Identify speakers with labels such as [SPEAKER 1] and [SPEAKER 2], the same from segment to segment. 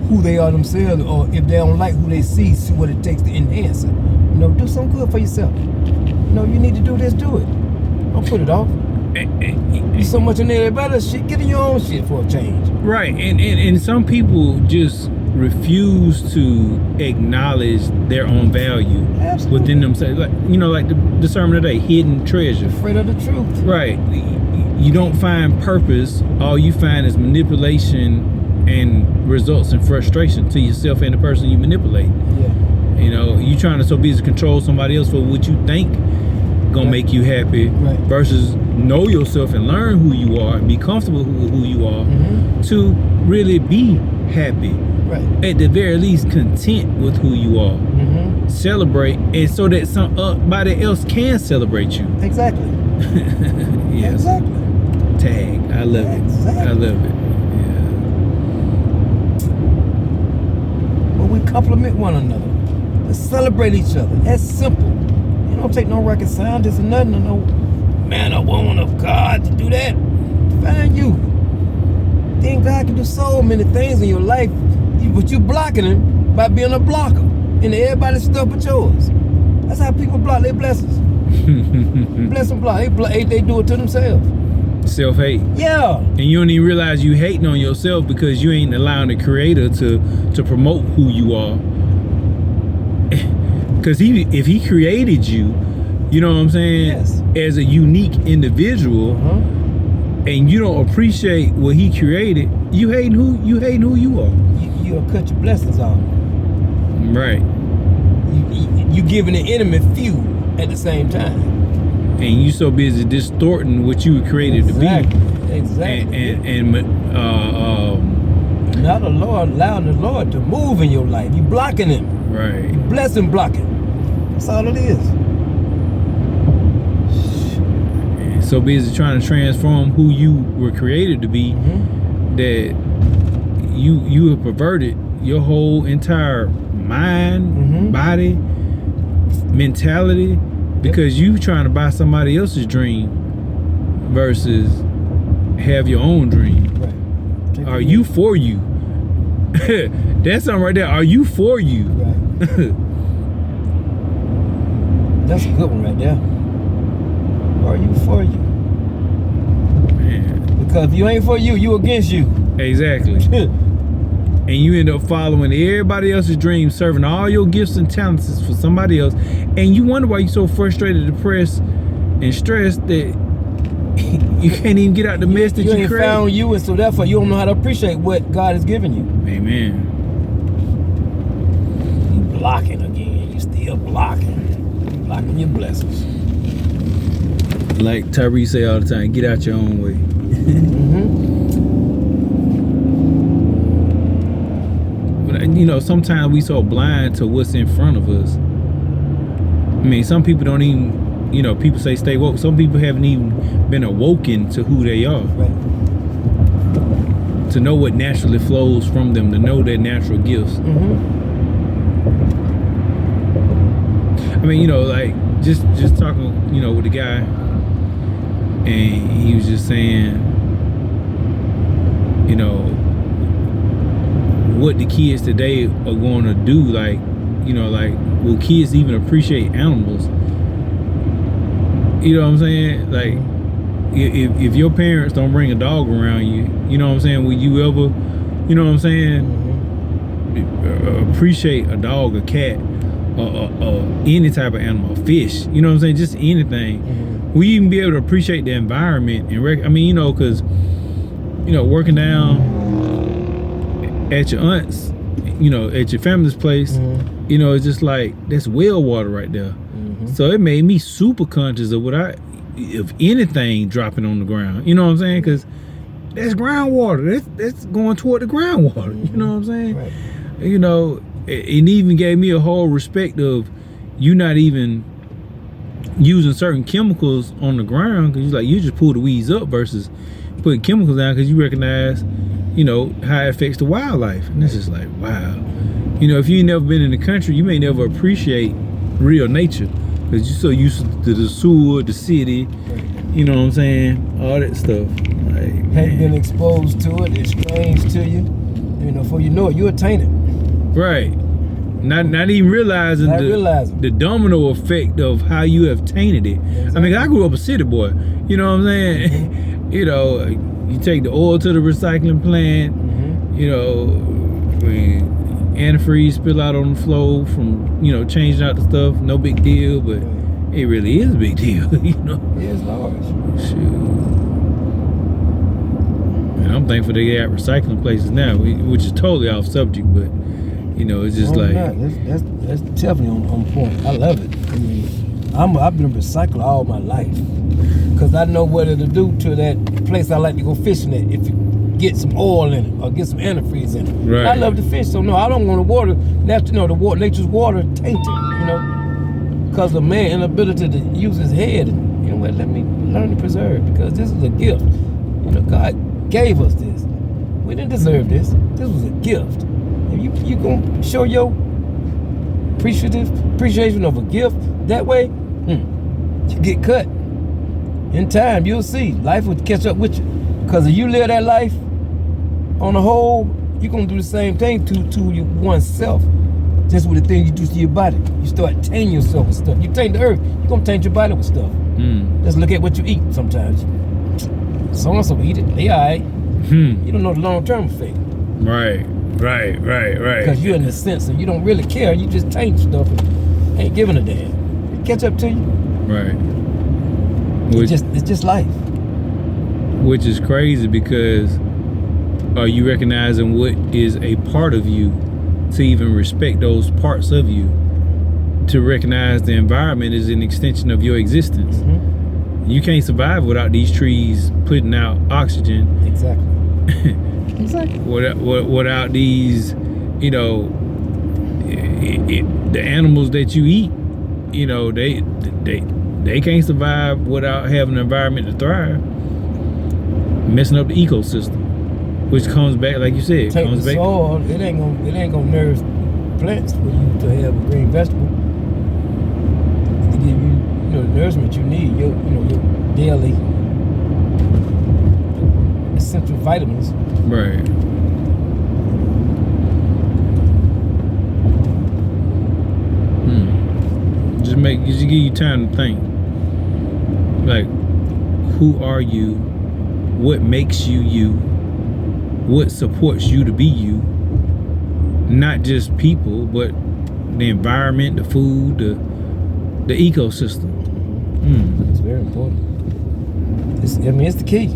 [SPEAKER 1] who they are themselves, or if they don't like who they see what it takes to enhance it. Do something good for yourself. You need to do this, do it. Don't put it off. You so much in there, better shit. Get in your own shit for a change.
[SPEAKER 2] Right, and some people just refuse to acknowledge their own value.
[SPEAKER 1] Absolutely.
[SPEAKER 2] Within themselves. Like the sermon today, hidden treasure.
[SPEAKER 1] Afraid of the truth.
[SPEAKER 2] Right. You don't find purpose. All you find is manipulation and results in frustration to yourself and the person you manipulate.
[SPEAKER 1] Yeah.
[SPEAKER 2] You trying to so busy control somebody else for what you think gonna make you happy, versus know yourself and learn who you are and be comfortable with who you are, to really be happy.
[SPEAKER 1] Right.
[SPEAKER 2] At the very least, content with who you are. Celebrate, and so that somebody else can celebrate you.
[SPEAKER 1] Exactly.
[SPEAKER 2] Yes.
[SPEAKER 1] Exactly.
[SPEAKER 2] Tag. I love it. I love it. Yeah.
[SPEAKER 1] Well, we compliment one another. Let's celebrate each other. That's simple. You don't take no rocket scientist or nothing or no man or woman of God to do that. Find you. Then God can do so many things in your life, but you blocking him by being a blocker. And everybody's stuff but yours. That's how people block their blessings. Bless and block. They do it to themselves.
[SPEAKER 2] Self-hate.
[SPEAKER 1] Yeah.
[SPEAKER 2] And you don't even realize you hating on yourself because you ain't allowing the Creator to promote who you are. Because if he created you, you know what I'm saying?
[SPEAKER 1] Yes.
[SPEAKER 2] As a unique individual, and you don't appreciate what he created, you hating who you are.
[SPEAKER 1] You'll cut your blessings off.
[SPEAKER 2] Right.
[SPEAKER 1] You giving the enemy fuel at the same time.
[SPEAKER 2] And you so busy distorting what you were created to be.
[SPEAKER 1] Exactly.
[SPEAKER 2] And
[SPEAKER 1] not allowing the Lord to move in your life. You blocking him.
[SPEAKER 2] Right.
[SPEAKER 1] You blessing blocking. That's all it is.
[SPEAKER 2] And so busy trying to transform who you were created to be, that you have perverted your whole entire mind, body, mentality, because you trying to buy somebody else's dream versus have your own dream.
[SPEAKER 1] Right.
[SPEAKER 2] Are you for you? That's something right there. Are you for you?
[SPEAKER 1] Right. That's a good one right there. Are you for you?
[SPEAKER 2] Man.
[SPEAKER 1] Because if you ain't for you, you against you.
[SPEAKER 2] Exactly. And you end up following everybody else's dreams, serving all your gifts and talents for somebody else, and you wonder why you're so frustrated, depressed, and stressed that you can't even get out the mess that you
[SPEAKER 1] ain't
[SPEAKER 2] created.
[SPEAKER 1] Found you, and so therefore you don't know how to appreciate what God has given you.
[SPEAKER 2] Amen.
[SPEAKER 1] You blocking again. You still blocking your blessings.
[SPEAKER 2] Like Tyree say all the time, get out your own way. Sometimes we so blind to what's in front of us. I mean, some people don't even, people say stay woke. Some people haven't even been awoken to who they are.
[SPEAKER 1] Right.
[SPEAKER 2] To know what naturally flows from them, to know their natural gifts. I mean, just talking, with the guy, and he was just saying, what the kids today are going to do, will kids even appreciate animals? You know what I'm saying? Like, if your parents don't bring a dog around you, you know what I'm saying, will you ever, you know what I'm saying, appreciate a dog, a cat, or any type of animal, a fish, you know what I'm saying, just anything? Will you even be able to appreciate the environment? And because working down at your aunt's, at your family's place, it's just like, that's well water right there. So it made me super conscious of if anything dropping on the ground, you know what I'm saying? Because that's groundwater. That's going toward the groundwater. You know what I'm saying?
[SPEAKER 1] Right.
[SPEAKER 2] It even gave me a whole respect of you not even using certain chemicals on the ground, because you just pull the weeds up versus putting chemicals down, because you recognize how it affects the wildlife. And it's just like, wow. If you ain't never been in the country, you may never appreciate real nature, because you're so used to the sewer, the city, you know what I'm saying, all that stuff. Like,
[SPEAKER 1] Hadn't been exposed to it. It's strange to you. You know, before you know it, you're tainted.
[SPEAKER 2] Right. Not even realizing the domino effect of how you have tainted it.
[SPEAKER 1] Exactly.
[SPEAKER 2] I mean, I grew up a city boy. You know what I'm saying?
[SPEAKER 1] Mm-hmm.
[SPEAKER 2] You know, you take the oil to the recycling plant.
[SPEAKER 1] Mm-hmm.
[SPEAKER 2] You know, antifreeze spill out on the floor from, you know, changing out the stuff. No big deal, but it really is a big deal. You know?
[SPEAKER 1] Yeah, it's large.
[SPEAKER 2] Shoot. And I'm thankful they got recycling places now, which is totally off subject, but you know, it's just like
[SPEAKER 1] that's definitely on point. I love it. I mean, I've been a recycler all my life because I know what it'll do to that place I like to go fishing at if you get some oil in it or get some antifreeze in it.
[SPEAKER 2] Right.
[SPEAKER 1] I love to fish, so no, I don't want the water. Nature's water tainted. You know, because of man's inability to use his head. And, you know what? Let me learn to preserve because this is a gift. You know, God gave us this. We didn't deserve this. This was a gift. If you gonna show your appreciation of a gift that way, you get cut. In time, you'll see. Life will catch up with you. Because if you live that life on the whole, you're gonna do the same thing to your oneself. Just with the things you do to your body. You start tainting yourself with stuff. You taint the earth, you're gonna taint your body with stuff. Just look at what you eat sometimes. So-and-so eat it, they all right. You don't know the long-term effect.
[SPEAKER 2] Right.
[SPEAKER 1] Because you're in the sense of you don't really care. You just taint stuff and ain't giving a damn. It catch up to you.
[SPEAKER 2] Right.
[SPEAKER 1] It's just life.
[SPEAKER 2] Which is crazy because are you recognizing what is a part of you to even respect those parts of you? To recognize the environment is an extension of your existence. You can't survive without these trees putting out oxygen.
[SPEAKER 1] Exactly. Exactly.
[SPEAKER 2] Without these, you know, the animals that you eat, you know, they can't survive without having an environment to thrive. Messing up the ecosystem, which comes back, like you said,
[SPEAKER 1] Take the soil. It ain't gonna nourish plants for you to have a green vegetable. To give you, the nourishment you need, your daily essential vitamins.
[SPEAKER 2] Right. Just give you time to think. Like, who are you? What makes you you? What supports you to be you? Not just people, but the environment, the food, the ecosystem.
[SPEAKER 1] It's very important. It's the key.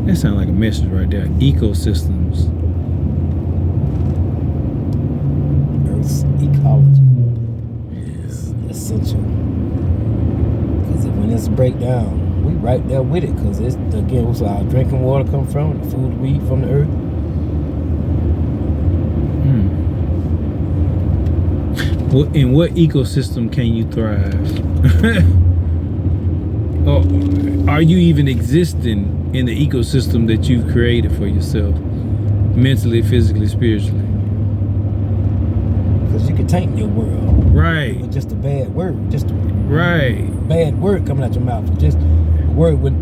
[SPEAKER 2] That sounds like a message right there. Ecosystems.
[SPEAKER 1] Earth's ecology is essential. Because when it's break down, we right there with it. Because it's, again, what's our drinking water come from, the food we eat from the earth.
[SPEAKER 2] In what ecosystem can you thrive? Or are you even existing in the ecosystem that you've created for yourself? Mentally, physically, spiritually.
[SPEAKER 1] Because you can taint your world.
[SPEAKER 2] Right.
[SPEAKER 1] With just a bad word. Just a
[SPEAKER 2] bad word coming out your mouth.
[SPEAKER 1] Just a word with